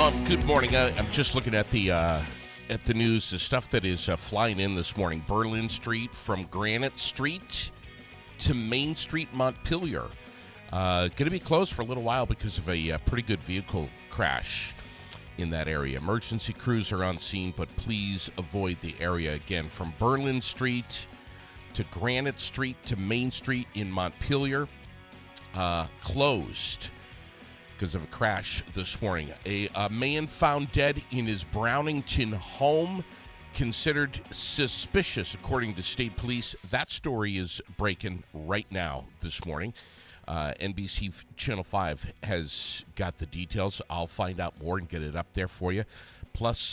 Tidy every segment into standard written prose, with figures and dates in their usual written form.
Good morning. I'm just looking at the news, the stuff that is flying in this morning. Berlin Street from Granite Street to Main Street, Montpelier. Going to be closed for a little while because of a pretty good vehicle crash in that area. Emergency crews are on scene, but please avoid the area. Again, from Berlin Street to Granite Street to Main Street in Montpelier, closed because of a crash this morning. A man found dead in his Brownington home, considered suspicious, according to state police. That story is breaking right now this morning. NBC Channel 5 has got the details. I'll find out more and get it up there for you. Plus,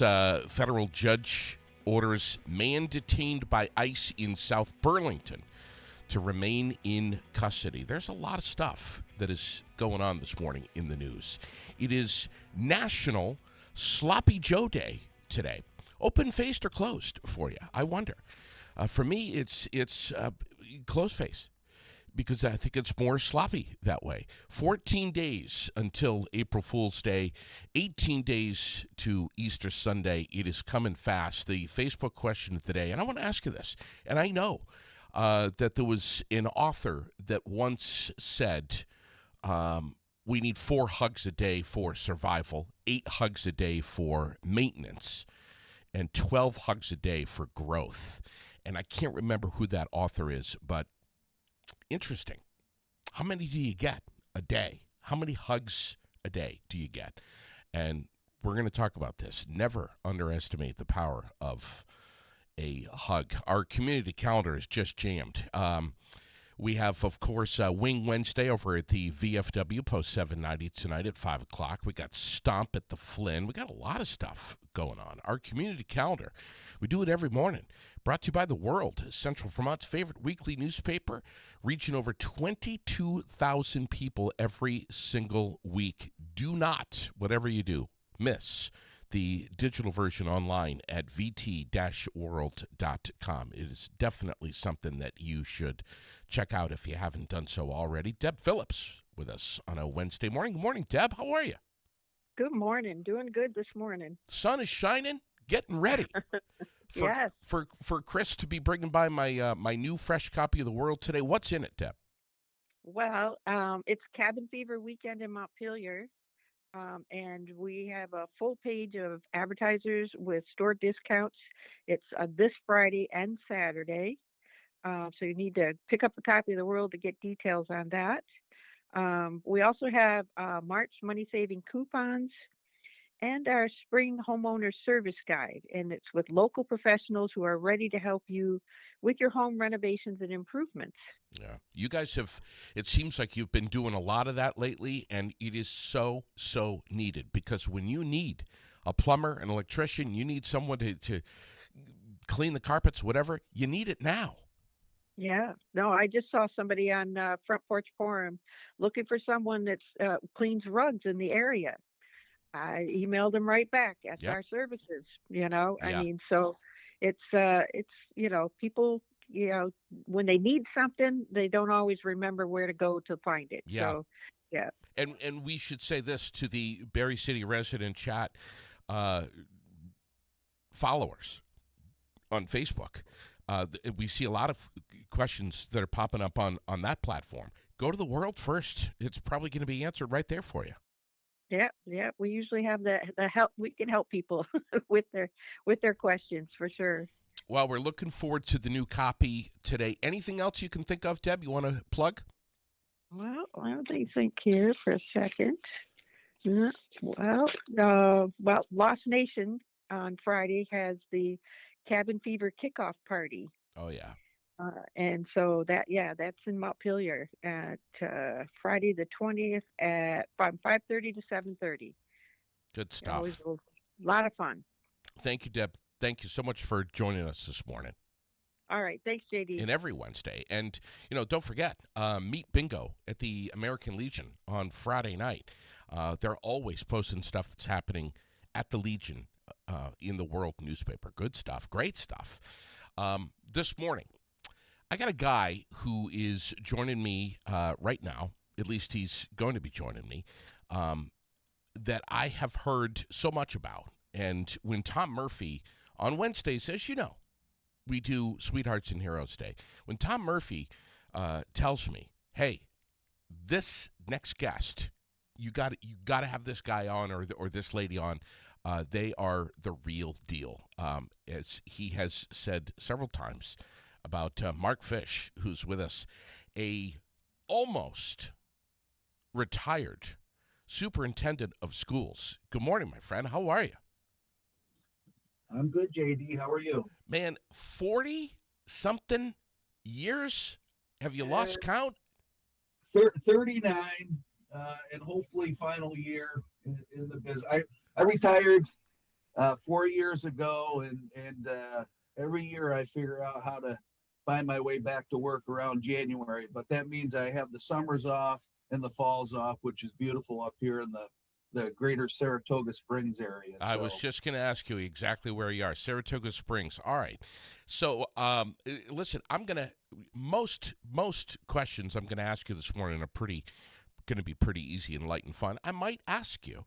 federal judge orders man detained by ICE in South Burlington to remain in custody. There's a lot of stuff that is going on this morning in the news. It is National Sloppy Joe Day today. Open-faced or closed for you? I wonder. For me, it's closed face because I think it's more sloppy that way. 14 days until April Fool's Day, 18 days to Easter Sunday. It is coming fast. The Facebook question of the day, and I want to ask you this, and I know that there was an author that once said, we need 4 hugs a day for survival, 8 hugs a day for maintenance, and 12 hugs a day for growth. And I can't remember who that author is, but interesting. How many do you get a day? How many hugs a day do you get? And we're going to talk about this. Never underestimate the power of a hug. Our community calendar is just jammed. We have, of course, Wing Wednesday over at the VFW, Post 790 tonight at 5 o'clock. We got Stomp at the Flynn. We got a lot of stuff going on. Our community calendar, we do it every morning. Brought to you by The World, Central Vermont's favorite weekly newspaper, reaching over 22,000 people every single week. Do not, whatever you do, miss the digital version online at vt-world.com. It is definitely something that you should check out if you haven't done so already. Deb Phillips with us on a Wednesday morning. Good morning, Deb. How are you? Good morning. Doing good this morning. Sun is shining. Getting ready. Yes. For Chris to be bringing by my new fresh copy of The World today. What's in it, Deb? Well, it's Cabin Fever weekend in Montpelier. And we have a full page of advertisers with store discounts. It's this Friday and Saturday. So you need to pick up a copy of The World to get details on that. We also have March money-saving coupons and our spring homeowner service guide. And it's with local professionals who are ready to help you with your home renovations and improvements. Yeah. You guys have, it seems like you've been doing a lot of that lately, and it is so needed, because when you need a plumber, an electrician, you need someone to clean the carpets, whatever, you need it now. Yeah, no, I just saw somebody on Front Porch Forum looking for someone that's cleans rugs in the area. I emailed them right back, SR Services, I mean, so it's, people, when they need something, they don't always remember where to go to find it. Yeah. So, yeah. And we should say this to the Berry City resident chat followers on Facebook. We see a lot of questions that are popping up on that platform. Go to The World first. It's probably going to be answered right there for you. Yeah. We usually have the help. We can help people with their questions for sure. Well, we're looking forward to the new copy today. Anything else you can think of, Deb, you want to plug? Well, let me think here for a second. Well, Lost Nation on Friday has the Cabin Fever kickoff party. Oh, yeah. And so that's in Montpelier at Friday the 20th from 5:30 to 7:30. Good stuff. Always a lot of fun. Thank you, Deb. Thank you so much for joining us this morning. All right. Thanks, JD. And every Wednesday. And, don't forget, meet Bingo at the American Legion on Friday night. They're always posting stuff that's happening at the Legion in the World newspaper. Good stuff. Great stuff. This morning, I got a guy who is joining me right now. At least he's going to be joining me. that I have heard so much about. And when Tom Murphy on Wednesdays, as you know, we do Sweethearts and Heroes Day. When Tom Murphy tells me, "Hey, this next guest, you got to have this guy on or this lady on. They are the real deal," as he has said several times about Mark Fish, who's with us, a almost retired superintendent of schools. Good morning, my friend. How are you? I'm good, JD. How are you? Man, 40-something years? Have you lost count? 39, and hopefully final year in the business. I retired 4 years ago, and every year I figure out how to find my way back to work around January. But that means I have the summers off and the falls off, which is beautiful up here in the greater Saratoga Springs area. I was just going to ask you exactly where you are. Saratoga Springs. All right. So, listen, I'm going to most questions I'm going to ask you this morning are going to be pretty easy and light and fun. I might ask you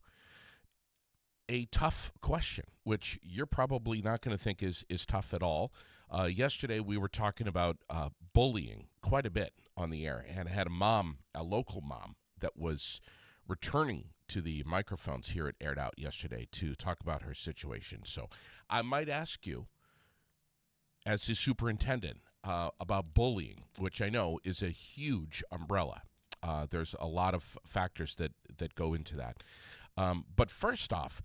a tough question, which you're probably not going to think is tough at all. Yesterday, we were talking about bullying quite a bit on the air, and I had a local mom, that was returning to the microphones here at Aired Out yesterday to talk about her situation. So I might ask you, as the superintendent, about bullying, which I know is a huge umbrella. There's a lot of factors that go into that. But first off,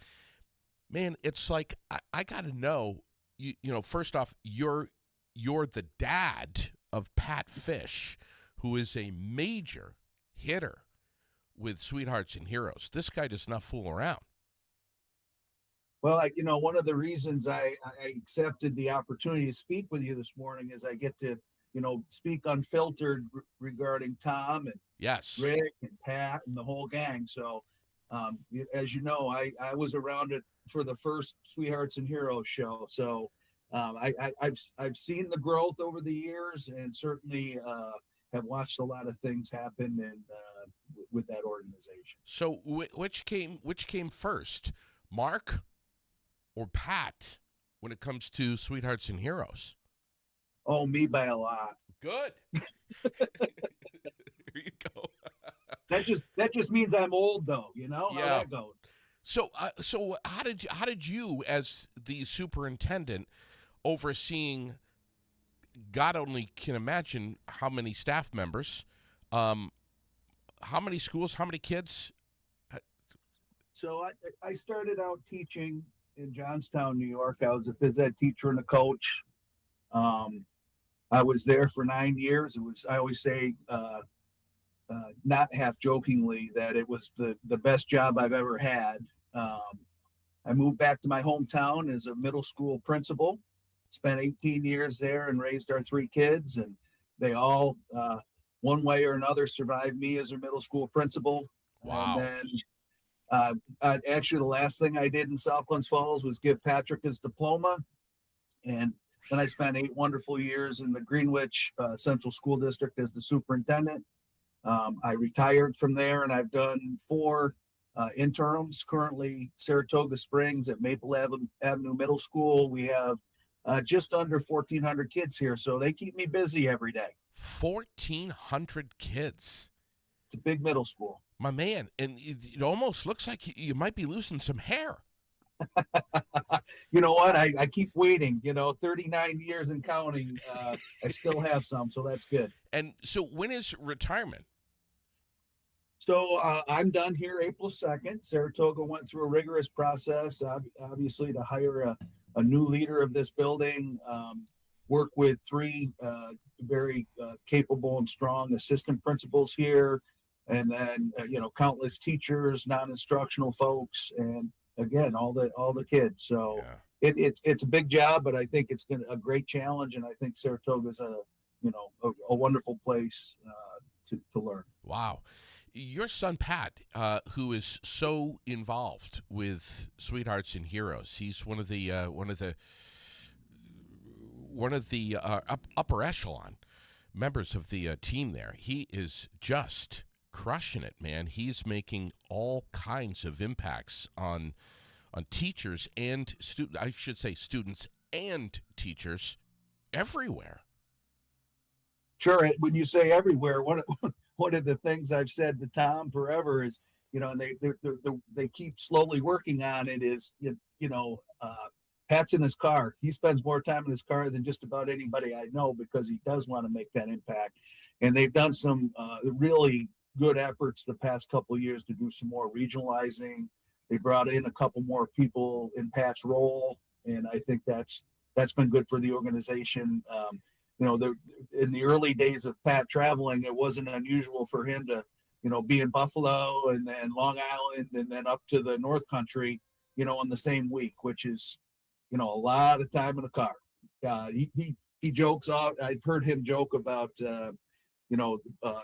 man, it's like I got to know. You know, first off, you're the dad of Pat Fish, who is a major hitter with Sweethearts and Heroes. This guy does not fool around. Well, one of the reasons I accepted the opportunity to speak with you this morning is I get to, speak unfiltered regarding Tom and Yes, Rick and Pat and the whole gang. So, as you know, I was around it for the first Sweethearts and Heroes show. So, I've seen the growth over the years, and certainly have watched a lot of things happen and with that organization. So which came first, Mark or Pat, when it comes to Sweethearts and Heroes? Oh, me by a lot. Good. There you go. That just means I'm old, though. You know Yeah. how that goes. So how did you, as the superintendent, overseeing, God only can imagine how many staff members, how many schools, how many kids? So I started out teaching in Johnstown, New York. I was a phys ed teacher and a coach. I was there for 9 years. I always say, not half jokingly, that it was the best job I've ever had. I moved back to my hometown as a middle school principal, spent 18 years there and raised our 3 kids, and they all, one way or another, survived me as a middle school principal. Wow. And then actually the last thing I did in South Glens Falls was give Patrick his diploma. And then I spent 8 wonderful years in the Greenwich Central School District as the superintendent. I retired from there, and I've done 4 interims. Currently, Saratoga Springs at Maple Avenue Middle School. We have just under 1,400 kids here, so they keep me busy every day. 1,400 kids. It's a big middle school. My man, and it almost looks like you might be losing some hair. You know what? I keep waiting. 39 years and counting. I still have some, so that's good. And so when is retirement? So I'm done here April 2nd. Saratoga went through a rigorous process, obviously, to hire a new leader of this building, work with 3 very capable and strong assistant principals here, and then, countless teachers, non-instructional folks, and again, all the kids. So yeah. It's a big job, but I think it's been a great challenge, and I think Saratoga is a wonderful place to learn. Wow. Your son Pat, who is so involved with Sweethearts and Heroes, he's one of the upper echelon members of the team there. He is just crushing it, man. He's making all kinds of impacts on teachers and I should say students and teachers everywhere. Sure. When you say everywhere, one of the things I've said to Tom forever is, and they keep slowly working on it is, Pat's in his car. He spends more time in his car than just about anybody I know because he does want to make that impact. And they've done some really good efforts the past couple of years to do some more regionalizing. They brought in a couple more people in Pat's role, and I think that's been good for the organization. In the early days of Pat traveling, it wasn't unusual for him to, be in Buffalo and then Long Island and then up to the North Country, in the same week, which is, a lot of time in the car. He jokes off. I've heard him joke about, the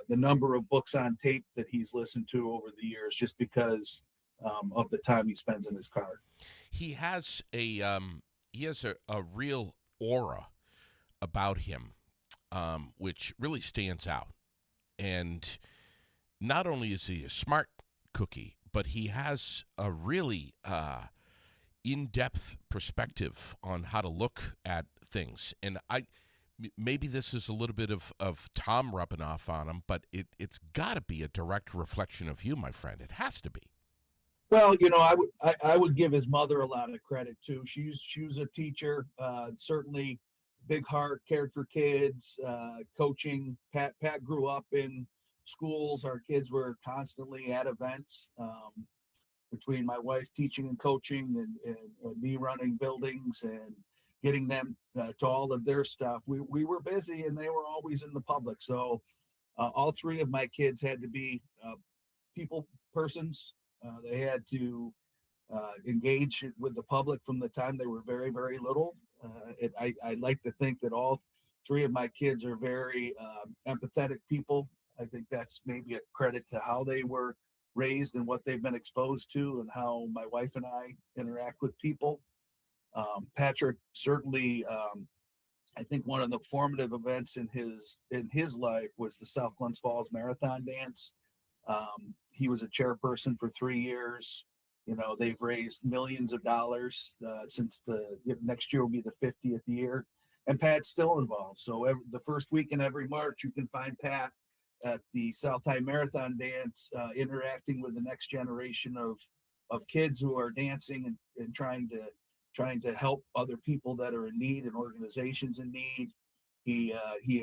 number of books on tape that he's listened to over the years, just because of the time he spends in his car. He has a real aura about him, which really stands out. And not only is he a smart cookie, but he has a really in-depth perspective on how to look at things. And maybe this is a little bit of Tom rubbing off on him, but it's got to be a direct reflection of you, my friend. It has to be. Well, I would give his mother a lot of credit too. She was a teacher, certainly big heart, cared for kids, coaching. Pat grew up in schools. Our kids were constantly at events. Between my wife teaching and coaching and me running buildings and getting them to all of their stuff, we were busy and they were always in the public. So all three of my kids had to be people persons. They had to engage with the public from the time they were very, very little. I like to think that all three of my kids are very empathetic people. I think that's maybe a credit to how they were raised and what they've been exposed to and how my wife and I interact with people. Patrick certainly, I think one of the formative events in his life was the South Glens Falls Marathon Dance. He was a chairperson for 3 years. They've raised millions of dollars since next year will be the 50th year, and Pat's still involved. So the first weekend every March, you can find Pat at the South High Marathon Dance, interacting with the next generation of kids who are dancing and trying to help other people that are in need and organizations in need. He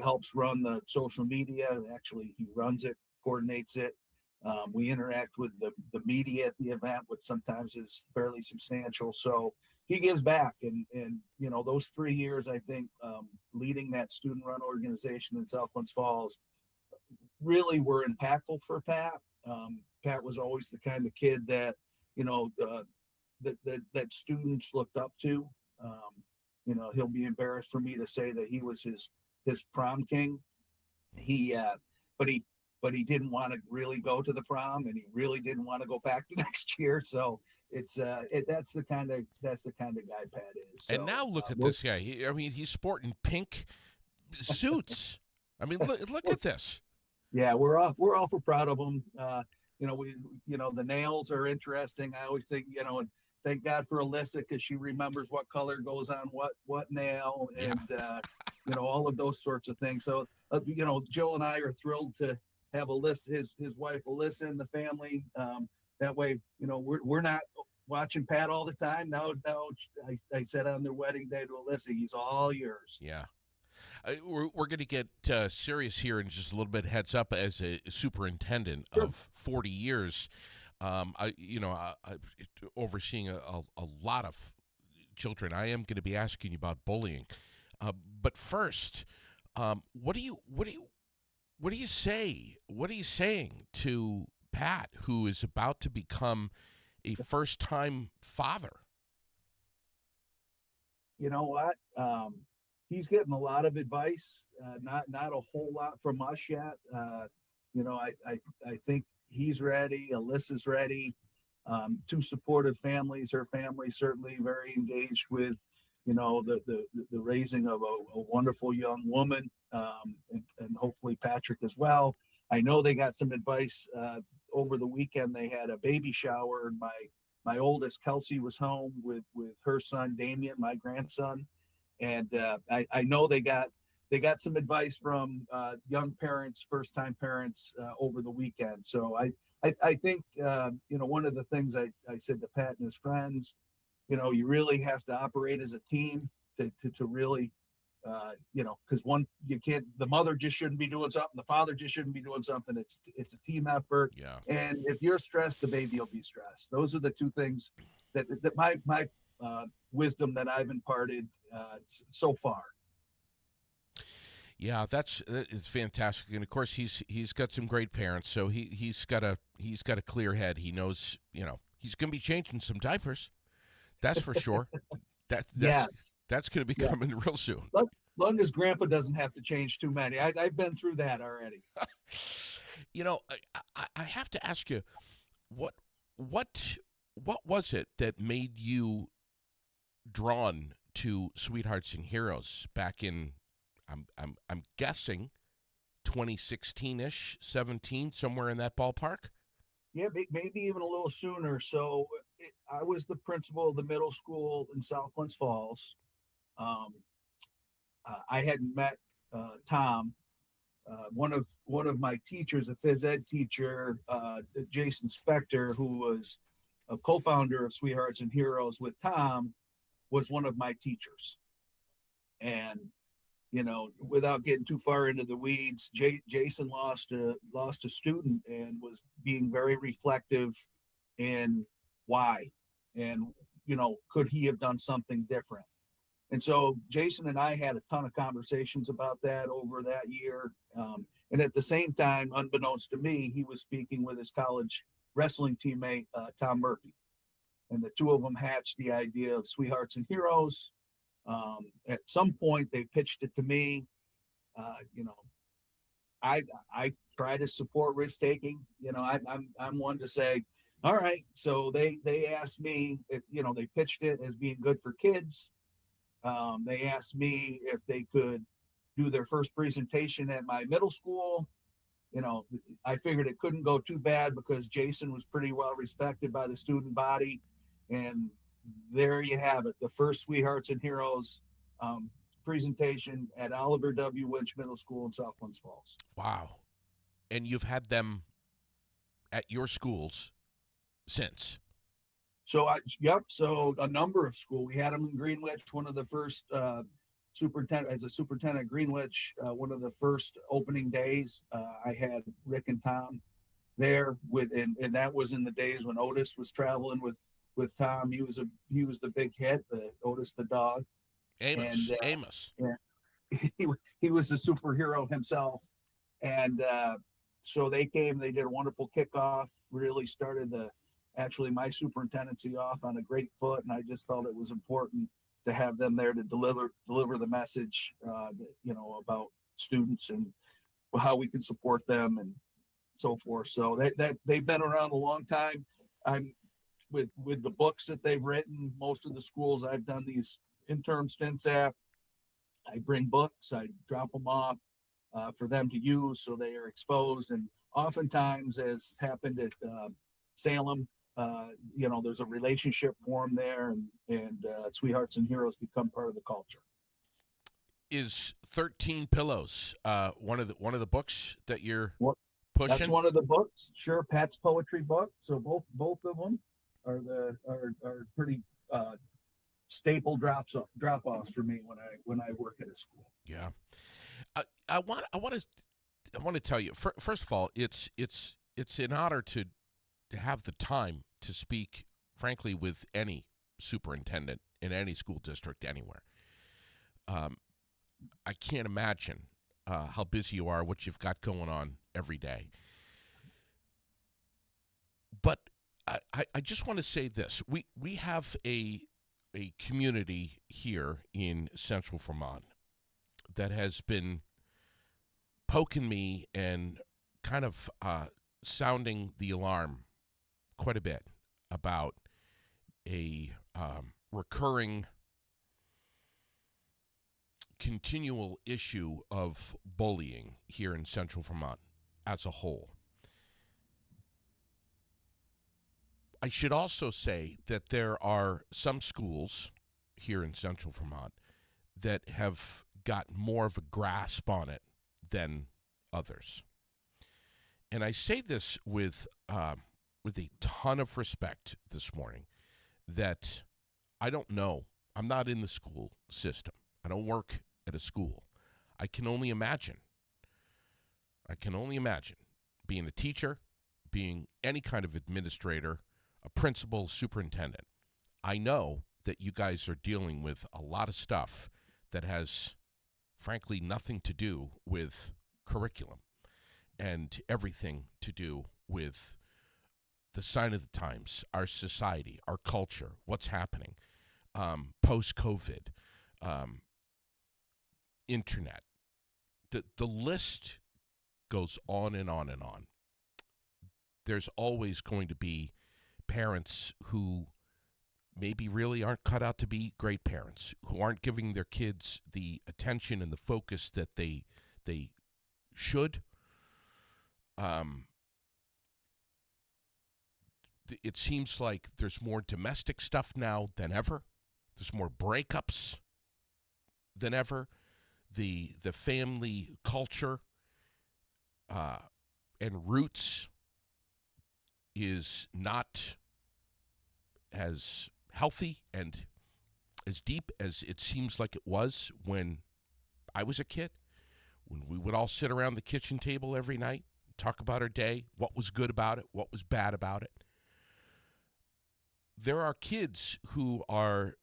helps run the social media. Actually, he runs it, coordinates it. We interact with the media at the event, which sometimes is fairly substantial. So he gives back. And those 3 years, I think, leading that student-run organization in South Glens Falls really were impactful for Pat. Pat was always the kind of kid that, that students looked up to. He'll be embarrassed for me to say that he was his prom king. But he didn't want to really go to the prom, and he really didn't want to go back the next year. So that's the kind of guy Pat is. So, and now look at this guy. He's sporting pink suits. Look at this. Yeah, we're awful proud of him. The nails are interesting. I always think, and thank God for Alyssa, because she remembers what color goes on what nail, and all of those sorts of things. So Joe and I are thrilled to have Alyssa, his wife Alyssa, in the family. That way, we're not watching Pat all the time. Now I said on their wedding day to Alyssa, he's all yours. Yeah. We're going to get serious here in just a little bit. Heads up, as a superintendent of 40 years, overseeing a lot of children. I am going to be asking you about bullying, but first, what do you say? What are you saying to Pat, who is about to become a first-time father? You know what? He's getting a lot of advice, not a whole lot from us yet. I think he's ready. Alyssa's ready. Two supportive families. Her family certainly very engaged with, the raising of a wonderful young woman, and hopefully Patrick as well. I know they got some advice over the weekend. They had a baby shower, and my oldest Kelsey was home with her son Damien, my grandson, and I know they got some advice from young parents, first time parents over the weekend. So I think one of the things I said to Pat and his friends, you really have to operate as a team to really because you can't, the mother just shouldn't be doing something, the father just shouldn't be doing something. It's a team effort. Yeah. And if you're stressed, the baby will be stressed. Those are the two things that my wisdom that I've imparted so far. Yeah, it's fantastic, and of course he's got some great parents, so he's got a clear head. He knows, he's going to be changing some diapers. That's for sure. That's going to be coming real soon. Long as Grandpa doesn't have to change too many. I've been through that already. I have to ask you, what was it that made you drawn to Sweethearts and Heroes back in, I'm guessing 2016-ish, 17, somewhere in that ballpark? Yeah, maybe even a little sooner. So I was the principal of the middle school in South Glens Falls. I hadn't met Tom. One of my teachers, a phys ed teacher, Jason Spector, who was a co-founder of Sweethearts and Heroes with Tom, was one of my teachers. And without getting too far into the weeds, Jason lost a student and was being very reflective in why, and could he have done something different. And so Jason and I had a ton of conversations about that over that year. And at the same time, unbeknownst to me, he was speaking with his college wrestling teammate, Tom Murphy. And the two of them hatched the idea of Sweethearts and Heroes. At some point, they pitched it to me. I try to support risk taking. I'm one to say, all right. So they asked me if they pitched it as being good for kids. They asked me if they could do their first presentation at my middle school. I figured it couldn't go too bad because Jason was pretty well respected by the student body. And there you have it, the first Sweethearts and Heroes presentation at Oliver W. Winch Middle School in South Glens Falls. Wow. And you've had them at your schools since. So a number of schools. We had them in Greenwich, one of the first superintendent at Greenwich, one of the first opening days. I had Rick and Tom there and that was in the days when Otis was traveling with Tom. He was the big hit, the Otis the dog. Amos. Yeah, he was a superhero himself. And so they came, they did a wonderful kickoff, really started my superintendency off on a great foot. And I just felt it was important to have them there to deliver the message, about students and how we can support them and so forth. So that they've been around a long time. I'm with the books that they've written. Most of the schools I've done these interim stints at, I bring books, I drop them off for them to use so they are exposed. And oftentimes, as happened at Salem, there's a relationship formed there, and Sweethearts and Heroes become part of the culture. Is 13 Pillows one of the books that you're pushing? That's one of the books. Sure, Pat's poetry book. So both of them are pretty staple drop-offs for me when I work at a school. Yeah, I want to tell you first of all, it's an honor to have the time to speak, frankly, with any superintendent in any school district anywhere. I can't imagine how busy you are, what you've got going on every day. But I just want to say this: we have a community here in Central Vermont that has been poking me and kind of sounding the alarm quite a bit about a recurring, continual issue of bullying here in Central Vermont. as a whole. I should also say that there are some schools here in Central Vermont that have got more of a grasp on it than others. And I say this with a ton of respect this morning, that I don't know. I'm not in the school system. I don't work at a school. I can only imagine being a teacher, being any kind of administrator, a principal, superintendent. I know that you guys are dealing with a lot of stuff that has, frankly, nothing to do with curriculum and everything to do with the sign of the times, our society, our culture, what's happening, post-COVID, internet. The list goes on and on and on. There's always going to be parents who maybe really aren't cut out to be great parents, who aren't giving their kids the attention and the focus that they should. It seems like there's more domestic stuff now than ever. There's more breakups than ever. The family culture and roots is not as healthy and as deep as it seems like it was when I was a kid, when we would all sit around the kitchen table every night, talk about our day, what was good about it, what was bad about it. There are kids who are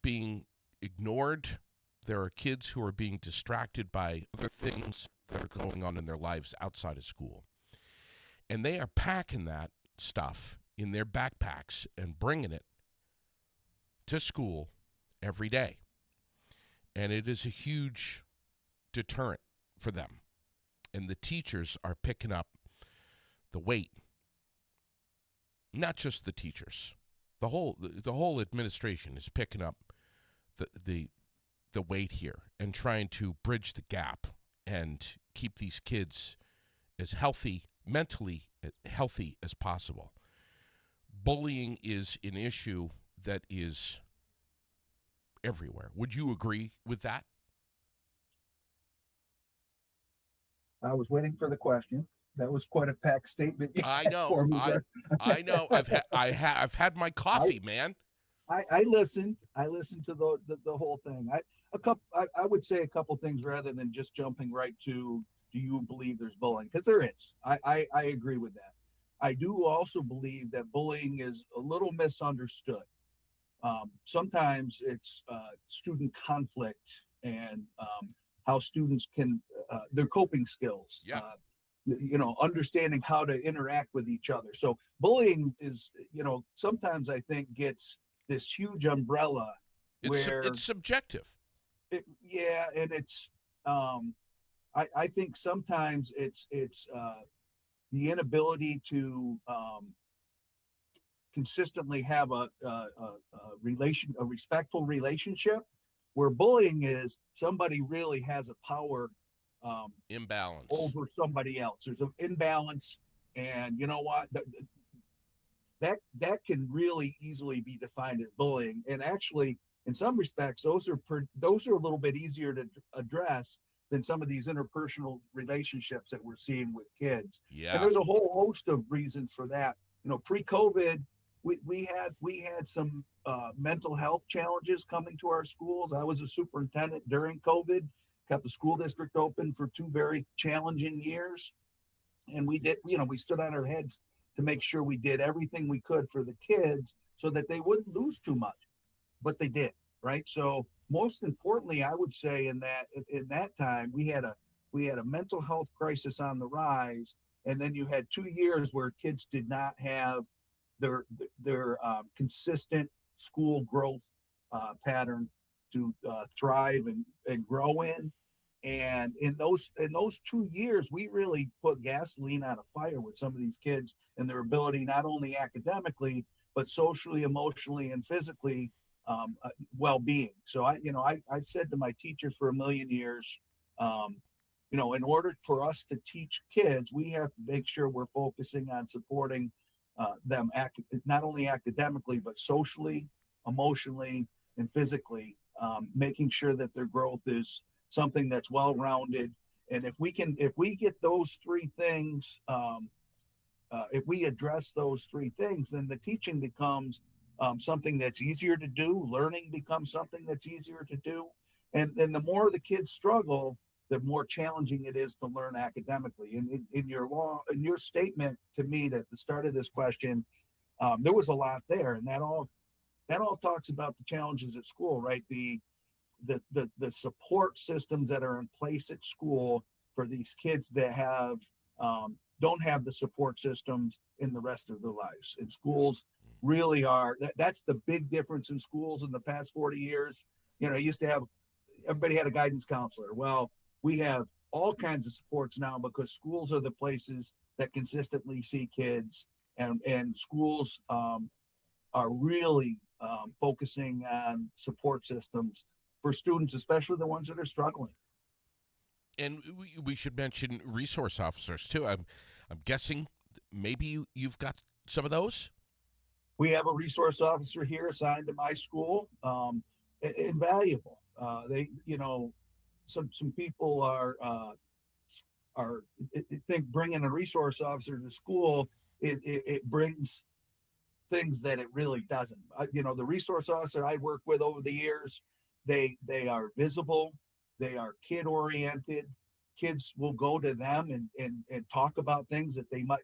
being ignored. There are kids who are being distracted by other things that are going on in their lives outside of school. And they are packing that stuff in their backpacks and bringing it to school every day. And it is a huge deterrent for them. And the teachers are picking up the weight. Not just the teachers. The whole administration is picking up the weight here and trying to bridge the gap and keep these kids as healthy, mentally healthy as possible. Bullying is an issue that is everywhere. Would you agree with that? I was waiting for the question. That was quite a packed statement. I know. For me there. I know. I've had my coffee, man. I listened. I listened to the whole thing. I would say a couple things rather than just jumping right to, do you believe there's bullying? Because there is. I agree with that. I do also believe that bullying is a little misunderstood. Sometimes it's student conflict and how students can their coping skills. Yeah. Understanding how to interact with each other. So bullying is, sometimes I think gets this huge umbrella where it's subjective. And it's I think sometimes it's the inability to consistently have a respectful relationship, where bullying is somebody really has a power imbalance over somebody else. There's an imbalance, and you know what? That can really easily be defined as bullying. And actually, in some respects, those are a little bit easier to address than some of these interpersonal relationships that we're seeing with kids. Yeah. And there's a whole host of reasons for that. Pre-COVID, we had some mental health challenges coming to our schools. I was a superintendent during COVID, kept the school district open for 2 very challenging years. And we did, we stood on our heads to make sure we did everything we could for the kids so that they wouldn't lose too much, but they did, right? So most importantly, I would say in that time, we had a mental health crisis on the rise. And then you had 2 years where kids did not have their consistent school growth pattern to thrive and grow in. And in those 2 years, we really put gasoline on a fire with some of these kids and their ability, not only academically, but socially, emotionally, and physically well-being. So I've said to my teachers for a million years, in order for us to teach kids, we have to make sure we're focusing on supporting them not only academically, but socially, emotionally, and physically, making sure that their growth is something that's well-rounded. And if we get those three things, if we address those three things, then the teaching becomes something that's easier to do. Learning becomes something that's easier to do. And the more the kids struggle, the more challenging it is to learn academically. And in your statement to me at the start of this question, there was a lot there, and that all talks about the challenges at school, right? The support systems that are in place at school for these kids that don't have the support systems in the rest of their lives. And schools really are, that's the big difference in schools in the past 40 years. Used to have, everybody had a guidance counselor. Well, we have all kinds of supports now because schools are the places that consistently see kids, and schools are really focusing on support systems for students, especially the ones that are struggling. And we should mention resource officers too. I'm guessing maybe you've got some of those. We have a resource officer here assigned to my school. Invaluable. They, some people think bringing a resource officer to school it brings things that it really doesn't. The resource officer I work with over the years, they are visible, they are kid oriented. Kids will go to them and talk about things that they might.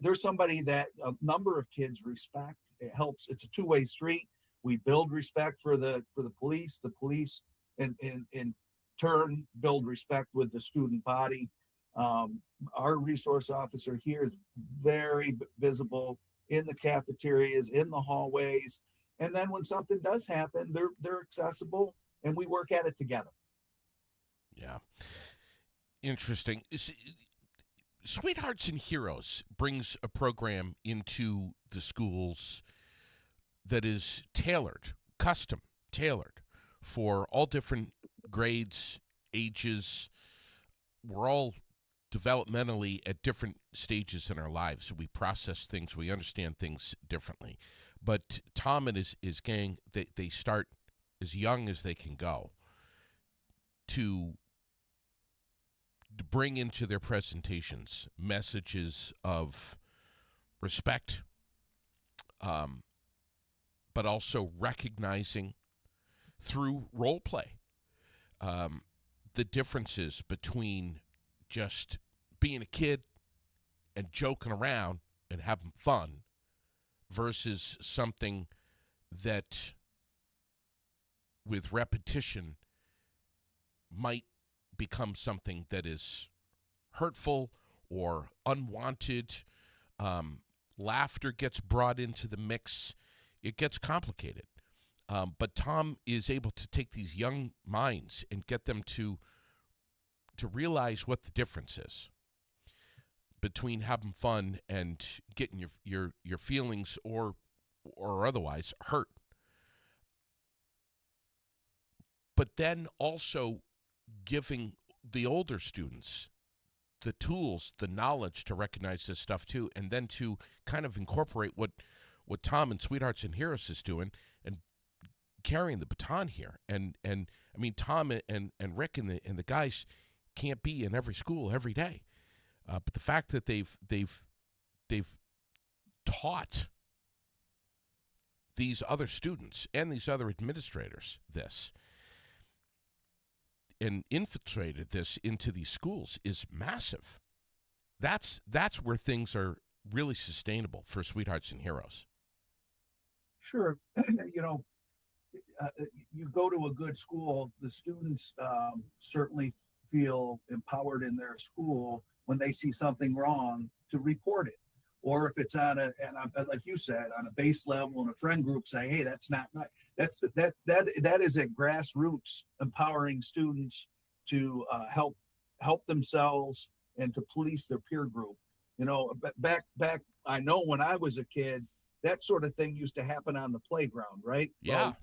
There's somebody that a number of kids respect. It helps. It's a two-way street. We build respect for the police. The police in turn build respect with the student body. Our resource officer here is very visible in the cafeterias, in the hallways, and then when something does happen, they're accessible, and we work at it together. Yeah, interesting. Sweethearts and Heroes brings a program into the schools that is custom tailored for all different grades, ages. We're all developmentally at different stages in our lives. We process things, we understand things differently. But Tom and his gang, they start as young as they can go to bring into their presentations messages of respect, but also recognizing through role play the differences between just being a kid and joking around and having fun versus something that with repetition might become something that is hurtful or unwanted. Laughter gets brought into the mix. It gets complicated. But Tom is able to take these young minds and get them to realize what the difference is between having fun and getting your feelings or otherwise hurt. But then also giving the older students the tools, the knowledge to recognize this stuff too, and then to kind of incorporate what Tom and Sweethearts and Heroes is doing and carrying the baton here. And I mean, Tom and Rick and the guys can't be in every school every day, but the fact that they've taught these other students and these other administrators this and infiltrated this into these schools is massive. That's where things are really sustainable for Sweethearts and Heroes. Sure. You go to a good school, the students certainly feel empowered in their school when they see something wrong to report it. Or if it's like you said, on a base level in a friend group, say, hey, that's not right. That is at grassroots, empowering students to help themselves and to police their peer group. Back, I know when I was a kid, that sort of thing used to happen on the playground, right? Yeah. Well,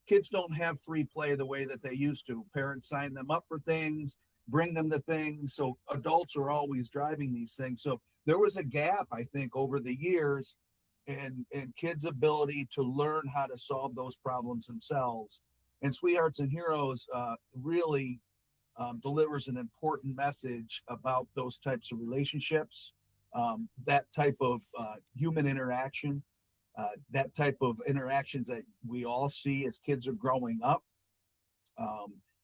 kids don't have free play the way that they used to. Parents sign them up for things. bring them to things. So adults are always driving these things. So there was a gap, I think, over the years in kids' ability to learn how to solve those problems themselves. And Sweethearts and Heroes really delivers an important message about those types of relationships, that type of human interaction, that type of interactions that we all see as kids are growing up,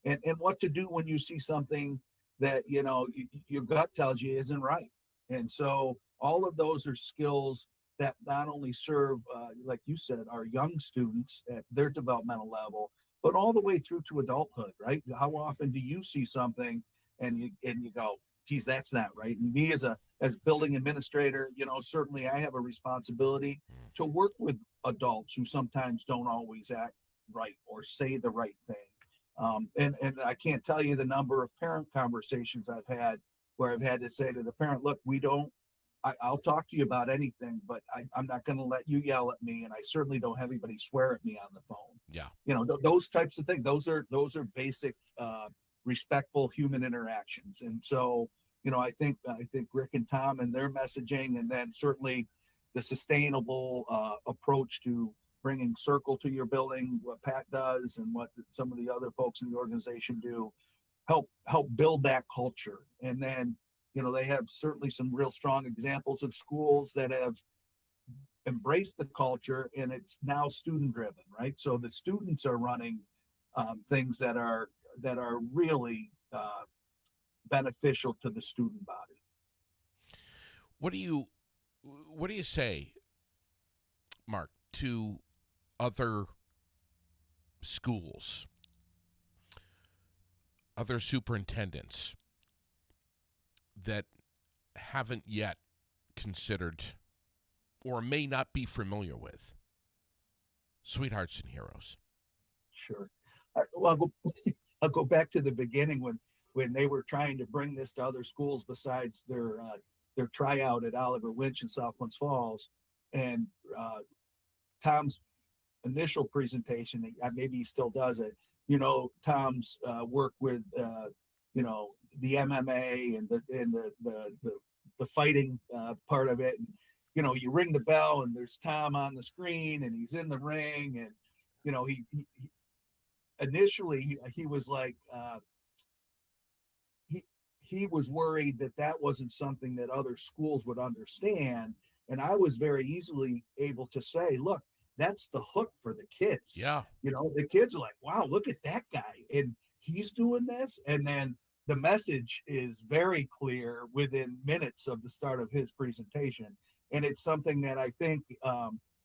and what to do when you see something that your gut tells you isn't right. And so all of those are skills that not only serve, like you said, our young students at their developmental level, but all the way through to adulthood, right? How often do you see something and you go, geez, that's not right? And me as building administrator, certainly I have a responsibility to work with adults who sometimes don't always act right or say the right thing. And I can't tell you the number of parent conversations I've had where I've had to say to the parent, look, I'll talk to you about anything, but I'm not going to let you yell at me. And I certainly don't have anybody swear at me on the phone. Yeah. Those types of things, those are basic, respectful human interactions. And so, I think Rick and Tom and their messaging, and then certainly the sustainable approach to bringing Circle to your building, what Pat does and what some of the other folks in the organization do, help build that culture. And then, they have certainly some real strong examples of schools that have embraced the culture, and it's now student driven, right? So the students are running things that are really beneficial to the student body. What do you say, Mark, to other schools, other superintendents that haven't yet considered or may not be familiar with Sweethearts and Heroes? Sure. Well, I'll go back to the beginning when they were trying to bring this to other schools besides their tryout at Oliver Winch in South Glens Falls. And Tom's initial presentation, maybe he still does it, Tom's work with the MMA and the fighting part of it. And, you ring the bell and there's Tom on the screen and he's in the ring. And, he initially he was like, he was worried that wasn't something that other schools would understand. And I was very easily able to say, look, that's the hook for the kids. Yeah. The kids are like, wow, look at that guy. And he's doing this. And then the message is very clear within minutes of the start of his presentation. And it's something that I think,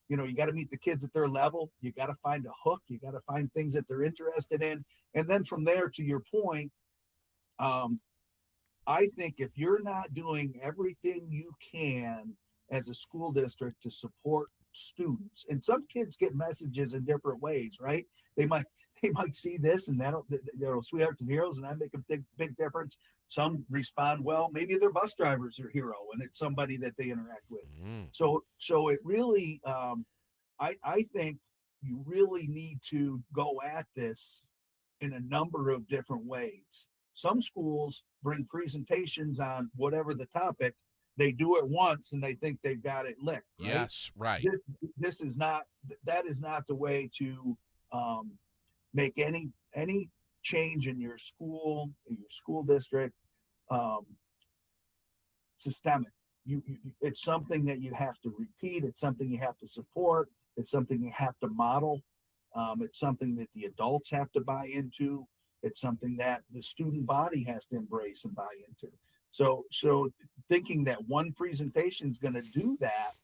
you got to meet the kids at their level. You got to find a hook. You got to find things that they're interested in. And then from there, to your point, I think if you're not doing everything you can as a school district to support students, and some kids get messages in different ways, right? They might see this and that'll, Sweethearts and Heroes, and that make a big difference. Some respond well. Maybe their bus driver's their hero, and it's somebody that they interact with. So it really, I think you really need to go at this in a number of different ways. Some schools bring presentations on whatever the topic. They do it once and they think they've got it licked. Right? Yes, right. That is not the way to make any change in your school district systemic. It's something that you have to repeat. It's something you have to support. It's something you have to model. It's something that the adults have to buy into. It's something that the student body has to embrace and buy into. So thinking that one presentation is going to do that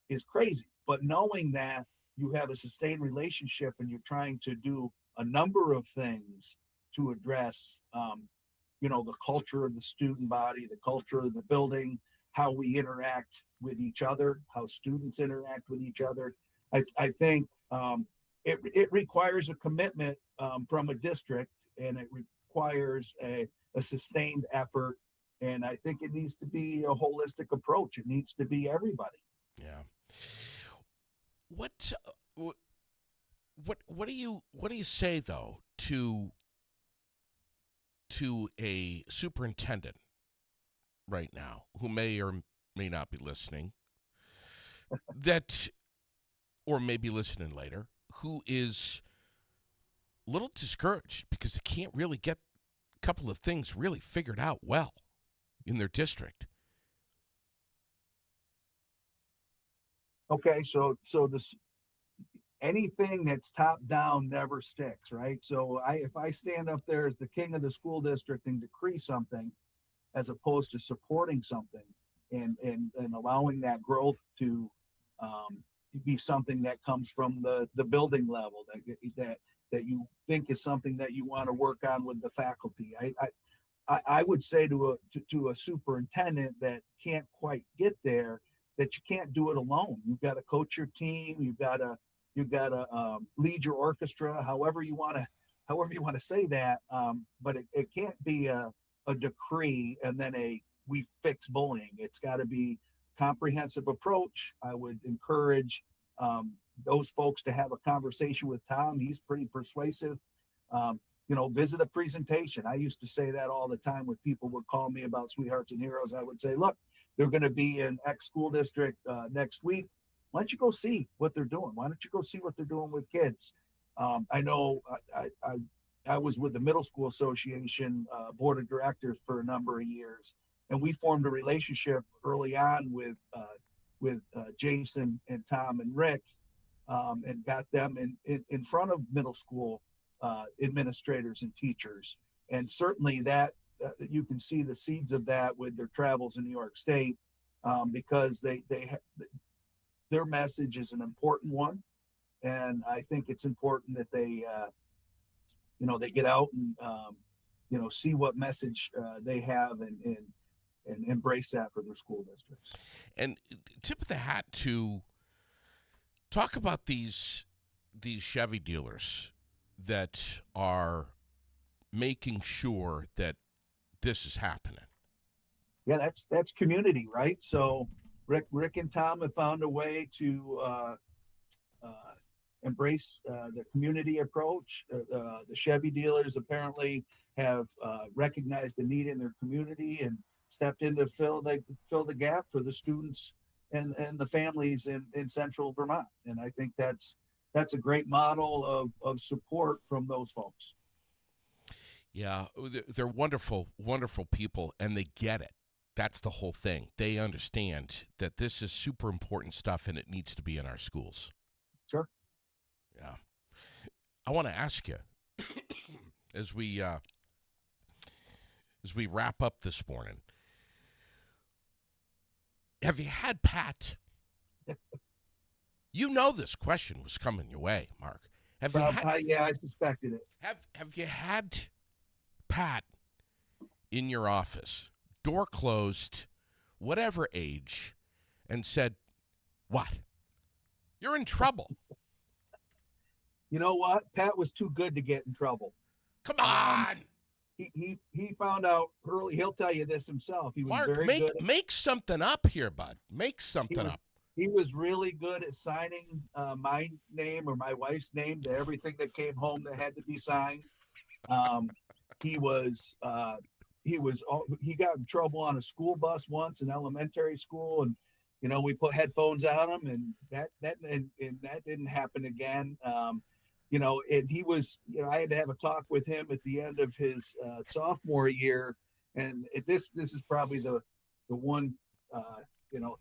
is crazy. But knowing that you have a sustained relationship and you're trying to do a number of things to address, the culture of the student body, the culture of the building, how we interact with each other, how students interact with each other. I think it requires a commitment from a district, and it requires a sustained effort. And I think it needs to be a holistic approach. It needs to be everybody. Yeah. What do you say though to to a superintendent right now who may or may not be listening, that, or maybe listening later, who is a little discouraged because they can't really get a couple of things really figured out well in their district. Okay, so this anything that's top down never sticks, right? So if I stand up there as the king of the school district and decree something, as opposed to supporting something and allowing that growth to be something that comes from the building level that you think is something that you want to work on with the faculty. I would say to a superintendent that can't quite get there that you can't do it alone. You've got to coach your team. You've got to lead your orchestra, however you want to say that. But it can't be a decree and then we fix bullying. It's got to be comprehensive approach. I would encourage those folks to have a conversation with Tom. He's pretty persuasive. Visit a presentation. I used to say that all the time when people would call me about Sweethearts and Heroes. I would say, look, they're going to be in X school district next week. Why don't you go see what they're doing? Why don't you go see what they're doing with kids? I know I was with the Middle School Association board of directors for a number of years, and we formed a relationship early on with Jason and Tom and Rick, and got them in front of middle school administrators and teachers. And certainly that you can see the seeds of that with their travels in New York State, because their message is an important one. And I think it's important that they get out and, see what message they have and embrace that for their school districts. And tip of the hat to talk about these Chevy dealers that are making sure that this is happening. Yeah, that's community, right? So Rick and Tom have found a way to embrace the community approach. The Chevy dealers apparently have recognized the need in their community and stepped in to fill the gap for the students and the families in central Vermont. And I think that's a great model of support from those folks. Yeah, they're wonderful, wonderful people, and they get it. That's the whole thing. They understand that this is super important stuff and it needs to be in our schools. Sure. Yeah. I want to ask you, as we wrap up this morning, have you had Pat? You know this question was coming your way, Mark. I suspected it. Have you had Pat in your office, door closed, whatever age, and said, "What? You're in trouble." You know what? Pat was too good to get in trouble. Come on. He found out early. He'll tell you this himself. He was Mark, very good. Make something up here, bud. Make something up. He was really good at signing my name or my wife's name to everything that came home that had to be signed. He got in trouble on a school bus once in elementary school, and we put headphones on him, and that didn't happen again. And he was, I had to have a talk with him at the end of his sophomore year, and this is probably the one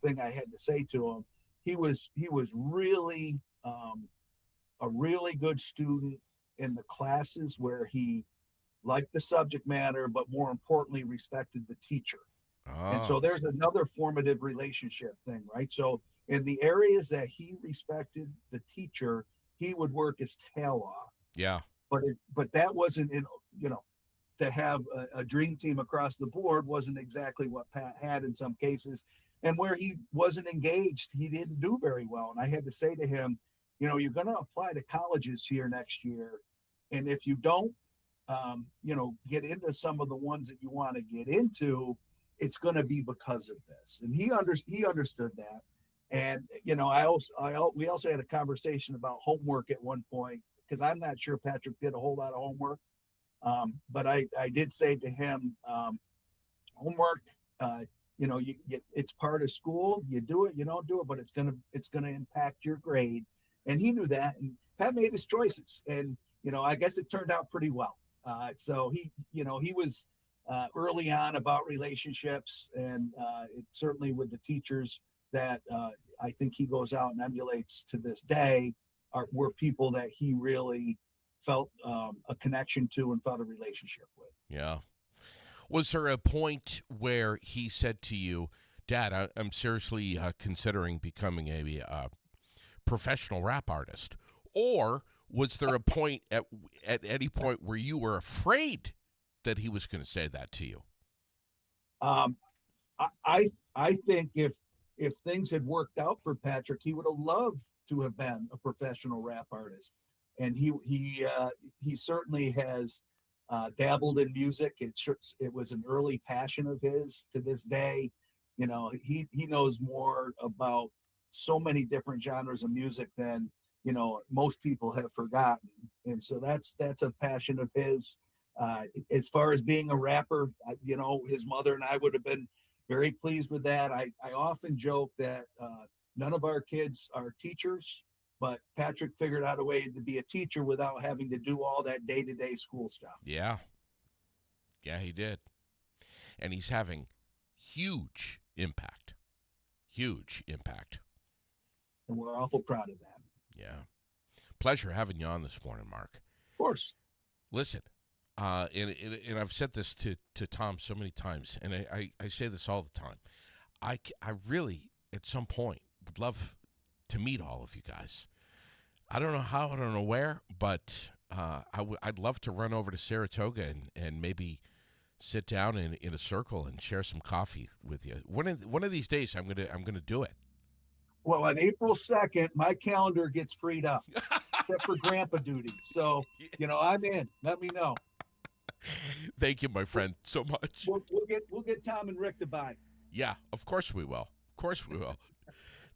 thing I had to say to him. He was really a really good student in the classes where he liked the subject matter, but more importantly, respected the teacher. Oh. And so there's another formative relationship thing, right? So in the areas that he respected the teacher, he would work his tail off. Yeah. But that wasn't to have a dream team across the board wasn't exactly what Pat had in some cases. And where he wasn't engaged, he didn't do very well. And I had to say to him, you're going to apply to colleges here next year. And if you don't, get into some of the ones that you want to get into, it's going to be because of this. And he understood that. And, we also had a conversation about homework at one point, because I'm not sure Patrick did a whole lot of homework. But I did say to him, homework, it's part of school. You do it, you don't do it, but it's gonna impact your grade. And he knew that, and Pat made his choices, and I guess it turned out pretty well. So he was early on about relationships, and it certainly with the teachers that I think he goes out and emulates to this day were people that he really felt a connection to and felt a relationship with. Yeah. Was there a point where he said to you, Dad, I'm seriously considering becoming a professional rap artist? Or was there a point at any point where you were afraid that he was going to say that to you? I think if things had worked out for Patrick, he would have loved to have been a professional rap artist, and he certainly has dabbled in music. It was an early passion of his. To this day, he knows more about so many different genres of music than most people have forgotten, and so that's a passion of his. As far as being a rapper, his mother and I would have been very pleased with that. I often joke that none of our kids are teachers, but Patrick figured out a way to be a teacher without having to do all that day-to-day school stuff. Yeah. Yeah, he did. And he's having huge impact. Huge impact. And we're awful proud of that. Yeah. Pleasure having you on this morning, Mark. Of course. Listen, and I've said this to Tom so many times, and I say this all the time. I really, at some point, would love to meet all of you guys. I don't know how, I don't know where, but I'd love to run over to Saratoga and maybe sit down in a circle and share some coffee with you. One of these days, I'm gonna do it. Well, on April 2nd, my calendar gets freed up, except for grandpa duties. So, I'm in. Let me know. Thank you, my friend, so much. We'll get Tom and Rick to buy. Yeah, of course we will. Of course we will.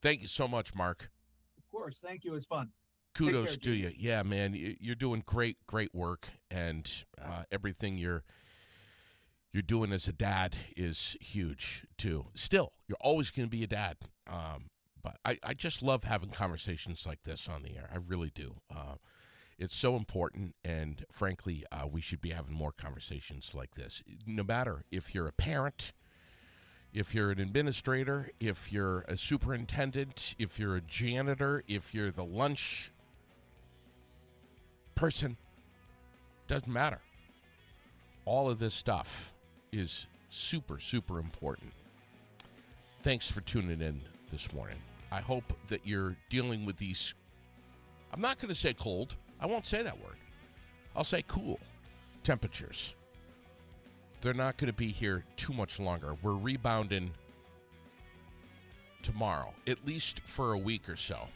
Thank you so much, Mark. Of course. Thank you. It's fun. Kudos to you. Yeah, man, you're doing great work, and everything you're doing as a dad is huge too. Still, you're always going to be a dad. But I just love having conversations like this on the air. I really do. It's so important, and frankly, we should be having more conversations like this. No matter if you're a parent, if you're an administrator, if you're a superintendent, if you're a janitor, if you're the lunch person, doesn't matter. All of this stuff is super, super important. Thanks for tuning in this morning. I hope that you're dealing with these, I'm not going to say cold. I won't say that word. I'll say cool temperatures. They're not going to be here too much longer. We're rebounding tomorrow, at least for a week or so.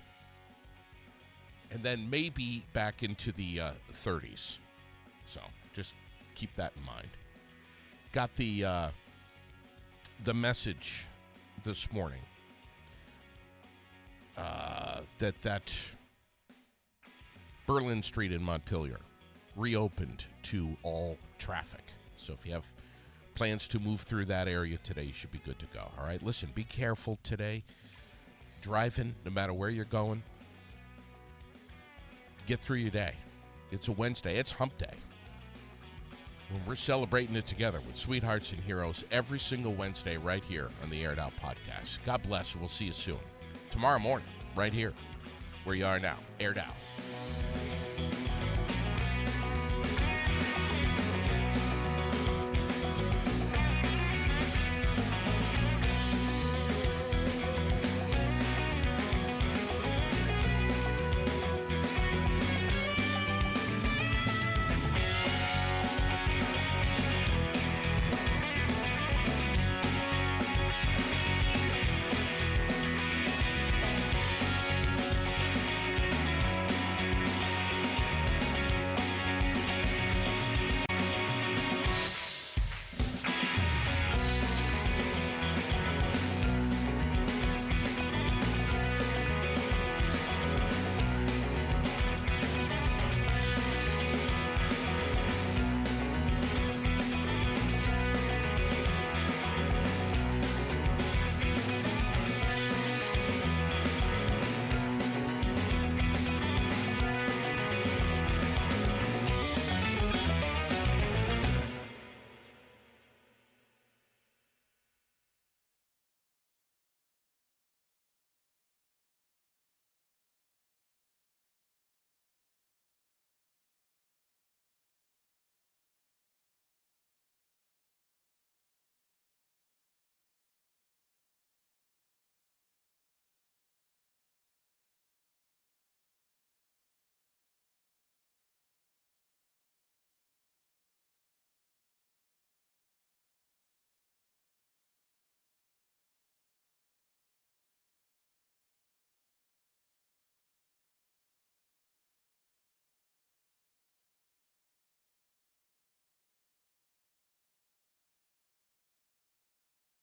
And then maybe back into the 30s. So just keep that in mind. Got the message this morning that Berlin Street in Montpelier reopened to all traffic. So if you have plans to move through that area today, you should be good to go. All right, listen, be careful today. Driving, no matter where you're going, get through your day. It's a Wednesday. It's hump day. When we're celebrating it together with Sweethearts and Heroes every single Wednesday right here on the Aired Out Podcast. God bless. We'll see you soon. Tomorrow morning, right here, where you are now, Aired Out.